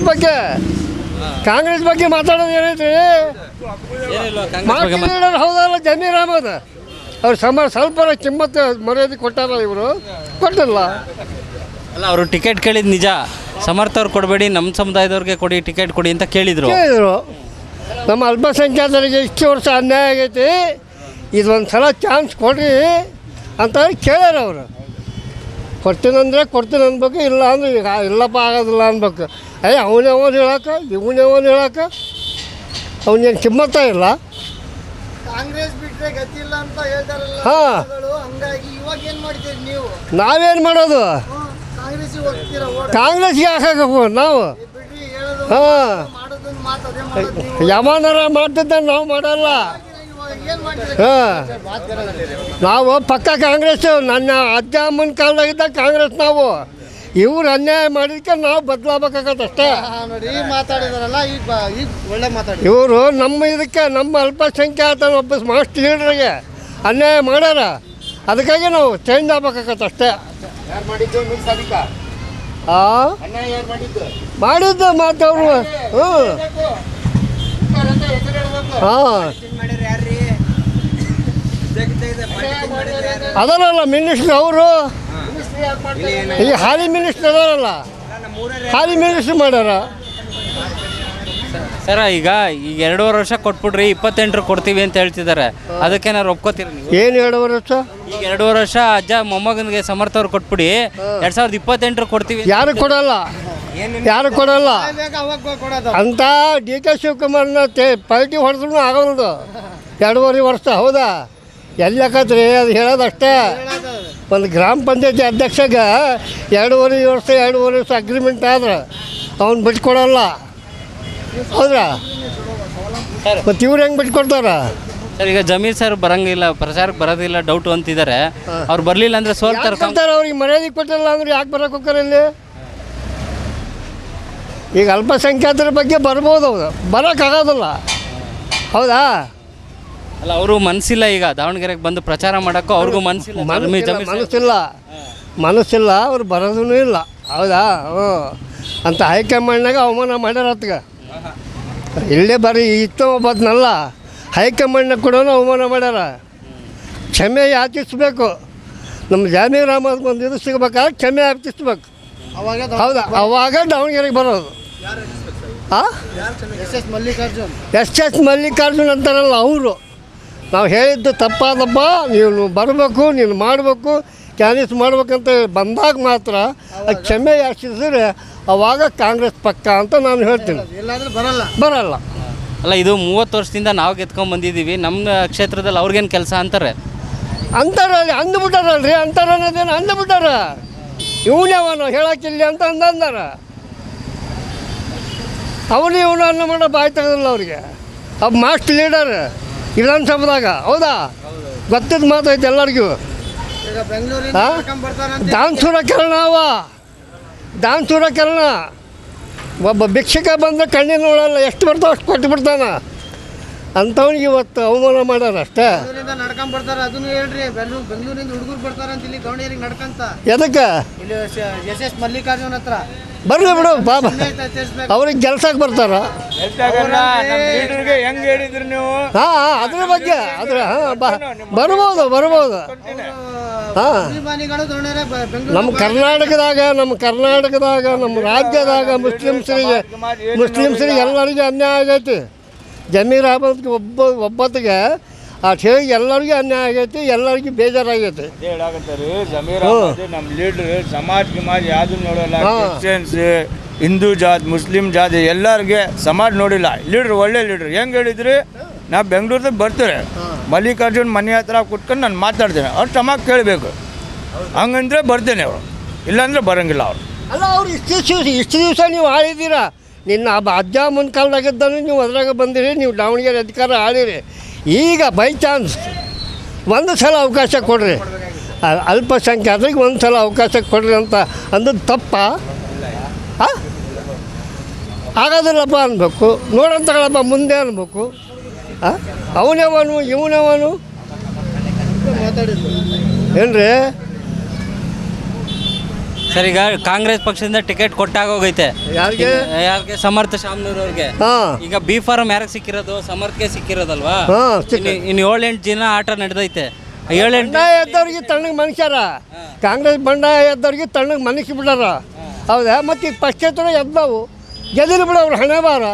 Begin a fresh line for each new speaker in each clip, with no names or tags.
ಬಗ್ಗೆ ಮಾತಾಡೋದು ಏನೈತಿ? ಹೌದಲ್ಲ, ಜಮೀರ್ ಅಹಮದ್ ಅವ್ರು ಸ್ವಲ್ಪ ಕಿಮ್ಮತ್ತು ಮರ್ಯಾದೆ ಕೊಟ್ಟಾರ, ಇವರು ಕೊಟ್ಟಿಲ್ಲ.
ಅಲ್ಲ, ಅವರು ಟಿಕೆಟ್ ಕೇಳಿದ್ದು ನಿಜ. ಸಮರ್ಥ ಅವ್ರು ಕೊಡಬೇಡಿ, ನಮ್ಮ ಸಮುದಾಯದವ್ರಿಗೆ ಕೊಡಿ, ಟಿಕೆಟ್ ಕೊಡಿ ಅಂತ ಕೇಳಿದರು.
ನಮ್ಮ ಅಲ್ಪಸಂಖ್ಯಾತರಿಗೆ ಇಷ್ಟು ವರ್ಷ ಅನ್ಯಾಯ ಆಗೈತಿ, ಇದೊಂದು ಸಲ ಚಾನ್ಸ್ ಕೊಡ್ರಿ ಅಂತ ಕೇಳ್ಯಾರ ಅವರು. ಕೊಡ್ತೀನಂದ್ರೆ ಕೊಡ್ತೀನಿ ಅನ್ಬೇಕು, ಇಲ್ಲ ಅಂದ್ರೆ ಇಲ್ಲಪ್ಪ ಆಗೋದಿಲ್ಲ ಅನ್ಬೇಕು. ಅವನು ಹೇಳಕ್ಕೆ ಇವನು ಹೇಳಕ್ಕೆ ಅವನೇನು ಕಿಮ್ಮತ್ತ ಇಲ್ಲ.
ಕಾಂಗ್ರೆಸ್ ಬಿಟ್ಟರೆ ಗತಿಲ್ಲ ಅಂತ ಹೇಳ್ತಾರಲ್ಲ.
ಹಾಂ,
ಹಂಗಾಗಿ ಇವಾಗ ಏನು ಮಾಡ್ತೀರಿ ನೀವು?
ನಾವೇನು ಮಾಡೋದು? ಕಾಂಗ್ರೆಸ್ಗೆ ಹಾಕಬೇಕು ನಾವು. ಹಾಂ, ಯಾವನಾರ ಮಾಡ್ತಿದ್ದ ನಾವು ಮಾಡಲ್ಲ. ಹಾಂ, ನಾವು ಪಕ್ಕ ಕಾಂಗ್ರೆಸ್. ನನ್ನ ಅಜ್ಜ ಅಮ್ಮನ ಕಾಲದಾಗಿದ್ದ ಕಾಂಗ್ರೆಸ್ ನಾವು. ಇವ್ರು ಅನ್ಯಾಯ ಮಾಡಿದಕ್ಕೆ ನಾವು ಬದಲಾಗಬೇಕಾಗತ್ತೆ ಅಷ್ಟೇ.
ಮಾತಾಡಿದಾರಲ್ಲ, ಈಗ ಒಳ್ಳೆ ಮಾತಾಡಿ.
ಇವರು ನಮ್ಮ ಅಲ್ಪಸಂಖ್ಯಾತ ಒಬ್ಬ ಮಾಸ್ಟ್ ಲೀಡ್ರಿಗೆ ಅನ್ಯಾಯ ಮಾಡ್ಯಾರ. ಅದಕ್ಕಾಗಿ ನಾವು ಚೇಂಜ್ ಆಗ್ಬೇಕಾಗತ್ತೆ ಅಷ್ಟೇ. ಮಾಡಿದ್ದು ಮಾತವ್ರು. ಹಾಂ, ಅದರಲ್ಲ ಮಿನಿಸ್ಟ್ರ್ ಅವರು, ಈ ಹಾಲಿ ಮಿನಿಸ್ಟ್ರ್ ಅದಾರಲ್ಲ, ಹಾಲಿ ಮಿನಿಸ್ಟ್ರ್ ಮಾಡ್ಯಾರ.
ಸರ, ಈಗ 2.5 ವರ್ಷ ಕೊಟ್ಬಿಡ್ರಿ, 28 ಕೊಡ್ತೀವಿ ಅಂತ ಹೇಳ್ತಿದ್ದಾರೆ. ಅದಕ್ಕೇನಾರು ಒಪ್ಕೋತೀರಿ ನೀವು?
ಏನು 2.5 ವರ್ಷ?
ಈಗ 2.5 ವರ್ಷ ಅಜ್ಜ ಮೊಮ್ಮಗನಿಗೆ ಸಮರ್ಥ ಅವ್ರು ಕೊಟ್ಬಿಡಿ, 2028 ಕೊಡ್ತೀವಿ.
ಯಾರು ಕೊಡಲ್ಲ ಅಂತ. DK ಶಿವಕುಮಾರ್ನ ಪಾರ್ಟಿ ಹೊಡೆದ್ರೂ ಆಗೋದು 2.5 ವರ್ಷ. ಹೌದಾ? ಎಲ್ಲಕತ್ರಿ ಅದು ಹೇಳೋದಷ್ಟೇ. ಒಂದು ಗ್ರಾಮ ಪಂಚಾಯತಿ ಅಧ್ಯಕ್ಷಗೆ 2.5 ವರ್ಷ ಅಗ್ರಿಮೆಂಟ್ ಆದ್ರೆ ಅವ್ನು ಬಿಟ್ಕೊಡಲ್ಲ. ಹೌದಾ? ಮತ್ತು ಇವ್ರು ಹೆಂಗೆ ಬಿಟ್ಕೊಡ್ತಾರ?
ಸರ್, ಈಗ ಜಮೀರ್ ಸರ್ ಬರಂಗಿಲ್ಲ, ಪ್ರಚಾರಕ್ಕೆ ಬರೋದಿಲ್ಲ, ಡೌಟ್ ಅಂತಿದ್ದಾರೆ. ಅವ್ರು ಬರಲಿಲ್ಲ ಅಂದರೆ ಸೋಲ್ತಾರೆ.
ಅವ್ರಿಗೆ ಮರ್ಯಾದೆ ಕೊಟ್ಟಿಲ್ಲ ಅಂದ್ರೆ ಯಾಕೆ ಬರೋಕೆ ಹೋಗ್ತಾರೆ ಇಲ್ಲಿ? ಈಗ ಅಲ್ಪಸಂಖ್ಯಾತರ ಬಗ್ಗೆ ಬರ್ಬೋದು, ಹೌದು, ಬರೋಕ್ಕಾಗೋದಿಲ್ಲ. ಹೌದಾ?
ಅಲ್ಲ, ಅವರು ಮನಸ್ಸಿಲ್ಲ. ಈಗ ದಾವಣಗೆರೆಗೆ ಬಂದು ಪ್ರಚಾರ ಮಾಡೋಕ್ಕೂ ಅವ್ರಿಗೂ
ಮನಸ್ಸಿಲ್ಲ, ಅವ್ರು ಬರೋದೂ ಇಲ್ಲ. ಹೌದಾ? ಹ್ಞೂ ಅಂತ ಹೈಕಮಾಂಡ್ನಾಗ ಅವಮಾನ ಮಾಡ್ಯಾರ. ಹೊತ್ತಿಗೆ ಇಲ್ಲೇ ಬರೀ ಇತ್ತು ಒಬ್ಬದ್ನಲ್ಲ, ಹೈಕಮಾಂಡ್ನಾಗ ಕೂಡ ಅವಮಾನ ಮಾಡ್ಯಾರ. ಕ್ಷಮೆ ಯಾಚಿಸ್ಬೇಕು. ನಮ್ಮ ಜಮೀರ್ ಅಹಮದ್ ಒಂದು ಇದು ಸಿಗ್ಬೇಕಾದ್ರೆ ಕ್ಷಮೆ ಯಾಚಿಸ್ಬೇಕು. ಹೌದಾ? ಅವಾಗ ದಾವಣಗೆರೆಗೆ ಬರೋದು. ಹಾಂ, ಎಸ್ ಮಲ್ಲಿಕಾರ್ಜುನ್ ಅಂತಾರಲ್ಲ ಅವರು. ನಾವು ಹೇಳಿದ್ದು ತಪ್ಪಾದಪ್ಪ, ನೀನು ಬರಬೇಕು, ನೀನು ಮಾಡಬೇಕು, ಕ್ಯಾನ್ವಸ್ ಮಾಡ್ಬೇಕಂತ ಬಂದಾಗ ಮಾತ್ರ ಕ್ಷಮೆ ಯಾಚಿಸಿದ್ರೆ ಅವಾಗ ಕಾಂಗ್ರೆಸ್ ಪಕ್ಕ ಅಂತ ನಾನು ಹೇಳ್ತೀನಿ. ಬರಲ್ಲ.
ಅಲ್ಲ, ಇದು 30 ವರ್ಷದಿಂದ ನಾವು ಗೆದ್ಕೊಂಡು ಬಂದಿದ್ದೀವಿ, ನಮ್ಮ ಕ್ಷೇತ್ರದಲ್ಲಿ ಅವ್ರಿಗೇನು ಕೆಲಸ ಅಂತಾರೆ.
ಅಂದ್ಬಿಟ್ಟಾರಲ್ರಿ. ಅನ್ನೋದೇನು ಅಂದ್ಬಿಟ್ಟಾರ. ಇವನವನು ಹೇಳಕ್ಕಿಲ್ಲ ಅಂತ ಅಂದಾರ. ಇವನು ಅನ್ನ ಮಾಡೋ ಬಾಯಿ ತೆಗೆದಿಲ್ಲ ಅವ್ರಿಗೆ. ಅವ್ ಮಾಸ್ಟ್ ಲೀಡರ್ ವಿಧಾನಸಭಾದಾಗ. ಹೌದಾ? ಗೊತ್ತಿದ್ದು ಮಾತೈತೆ ಎಲ್ಲರಿಗೂ. ದಾನ್ಸೂರ ಕರ್ಣ ಒಬ್ಬ ಭಿಕ್ಷಕ ಬಂದರೆ ಕಣ್ಣಿನ ನೋಡಲ್ಲ, ಎಷ್ಟು ಬರ್ತಾವೆ ಅಷ್ಟು ಕೊಟ್ಟು ಬಿಡ್ತಾನ. ಅಂಥವ್ನಿಗೆ ಇವತ್ತು ಅವಮಾನ ಮಾಡ್ಯಾರ ಅಷ್ಟೇ.
ನಡ್ಕೊಂಡ್ ಬರ್ತಾರೆ, ಅದನ್ನು ಹೇಳ್ರಿ. ಬೆಂಗಳೂರಿಂದ ಹುಡುಗರು ಬರ್ತಾರೆ ಅಂತ ಇಲ್ಲಿ ದಾವಣಗೆರೆಗೆ ನಡ್ಕಂತ.
ಎದಕ್ಕೆ?
ಇಲ್ಲಿ SS ಮಲ್ಲಿಕಾರ್ಜುನ್ ಹತ್ರ
ಬರಲಿ ಬಿಡು ಬಾಬಾ, ಅವ್ರಿಗೆ ಕೆಲ್ಸಕ್ಕೆ ಬರ್ತಾರ.
ಹೆಂಗೆ ಹೇಳಿದ್ರಿ ನೀವು?
ಹಾಂ, ಅದ್ರ ಬಗ್ಗೆ ಬರ್ಬೋದು. ಹಾಂ, ನಮ್ಮ ಕರ್ನಾಟಕದಾಗ ನಮ್ಮ ರಾಜ್ಯದಾಗ ಮುಸ್ಲಿಮ್ಸರಿಗೆ ಎಲ್ಲರಿಗೂ ಅನ್ಯಾಯ ಆಗೈತಿ. ಜಮೀರ್ ಅಹಮದ್ಗೆ ಒಬ್ಬತ್ತಿಗೆ ಅಷ್ಟು ಹೇಳಿ ಎಲ್ಲರಿಗೂ ಅನ್ಯಾಯ ಆಗೈತಿ, ಎಲ್ಲರಿಗೂ ಬೇಜಾರಾಗೈತಿ.
ಜಮೀರ್ ಅಹಮದ್ ನಮ್ಮ ಲೀಡ್ರ್. ಸಮಾಜ ಯಾವುದು ನೋಡೋಲ್ಲ. ಕ್ರಿಶ್ಚಿಯನ್ಸ್, ಹಿಂದೂ ಜಾತಿ, ಮುಸ್ಲಿಂ ಜಾತಿ ಎಲ್ಲರಿಗೆ ಸಮಾಜ ನೋಡಿಲ್ಲ. ಲೀಡ್ರ್ ಒಳ್ಳೆ ಲೀಡ್ರ್. ಹೆಂಗೆ ಹೇಳಿದ್ರಿ? ನಾವು ಬೆಂಗಳೂರಿಗೆ ಬರ್ತಾರೆ, ಮಲ್ಲಿಕಾರ್ಜುನ್ ಮನೆ ಹತ್ರ ಕುತ್ಕೊಂಡು ನಾನು ಮಾತಾಡ್ತೇನೆ. ಅವ್ರು ಸಮಾಜ ಕೇಳಬೇಕು. ಹಂಗಂದ್ರೆ ಬರ್ತೇನೆ ಅವರು, ಇಲ್ಲಾಂದ್ರೆ ಬರೋಂಗಿಲ್ಲ ಅವರು.
ಅಲ್ಲ, ಅವ್ರು ಇಷ್ಟು ದಿವಸ ನೀವು ಆಳಿದ್ದೀರಾ. ನಿನ್ನ ಅಜ್ಜ ಮುನ್ಕಾಲದಾಗಿದ್ದನು ನೀವು ಅದ್ರಾಗ ಬಂದಿರಿ, ನೀವು ದಾವಣಗೆರೆ ಅಧಿಕಾರ ಆಳಿರಿ. ಈಗ ಬೈ ಚಾನ್ಸ್ ಒಂದು ಸಲ ಅವಕಾಶ ಕೊಡ್ರಿ, ಅಲ್ಪಸಂಖ್ಯಾತರಿಗೆ ಒಂದು ಸಲ ಅವಕಾಶ ಕೊಡ್ರಿ ಅಂತ ಅಂದದ್ದು ತಪ್ಪ? ಹಾಂ, ಆಗೋದಿಲ್ಲಪ್ಪ ಅನ್ಬೇಕು. ನೋಡಂತಗಳಪ್ಪ ಮುಂದೆ ಅನ್ಬೇಕು. ಹಾಂ, ಅವನವನು ಇವನವನು ಏನ್ರಿ?
ಸರ್ ಈಗ ಕಾಂಗ್ರೆಸ್ ಪಕ್ಷದಿಂದ ಟಿಕೆಟ್ ಕೊಟ್ಟಾಗೋಗೈತೆ
ಯಾರಿಗೆ?
ಯಾರಿಗೆ? ಸಮರ್ಥ ಶಾಮನೂರ್ ಅವ್ರಿಗೆ.
ಹಾಂ
ಈಗ ಬಿ ಫಾರಂ ಯಾರಿಗೆ ಸಿಕ್ಕಿರೋದು? ಸಮರ್ಥ್ಗೆ ಸಿಕ್ಕಿರೋದಲ್ವಾ?
ಹಾಂ
ಇನ್ನು 7-8 ದಿನ ಆಟ ನಡೆದೈತೆ. 7-8
ಬಂಡಾಯ ಎದ್ದವ್ರಿಗೆ ತಣ್ಣಗೆ ಮನುಷ್ಯರ, ಕಾಂಗ್ರೆಸ್ ಬಂಡಾಯ ಎದ್ದವ್ರಿಗೆ ತಣ್ಣಗೆ ಮನಸ್ಸು ಬಿಡಾರ. ಹೌದಾ? ಮತ್ತು ಈಗ ಪಕ್ಷೇತರ ಎದ್ದವು ಗೆದಿಲಿ ಬಿಡ ಅವ್ರು ಹಣೆ ಬಾರ.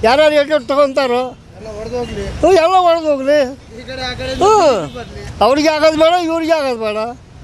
ಯಾರ್ಯಾರು ಎಷ್ಟು ತೊಗೊತಾರೋ
ಎಲ್ಲ ಹೊಡೆದೋಗ್ಲಿ,
ಎಲ್ಲ ಹೊಡೆದು ಹೋಗ್ಲಿ.
ಈ ಕಡೆ ಆ ಕಡೆ
ಹ್ಞೂ
ಬರ್ಲಿ.
ಅವ್ರಿಗೆ ಆಗೋದು ಬೇಡ, ಇವ್ರಿಗೆ ಆಗೋದು ಬೇಡ.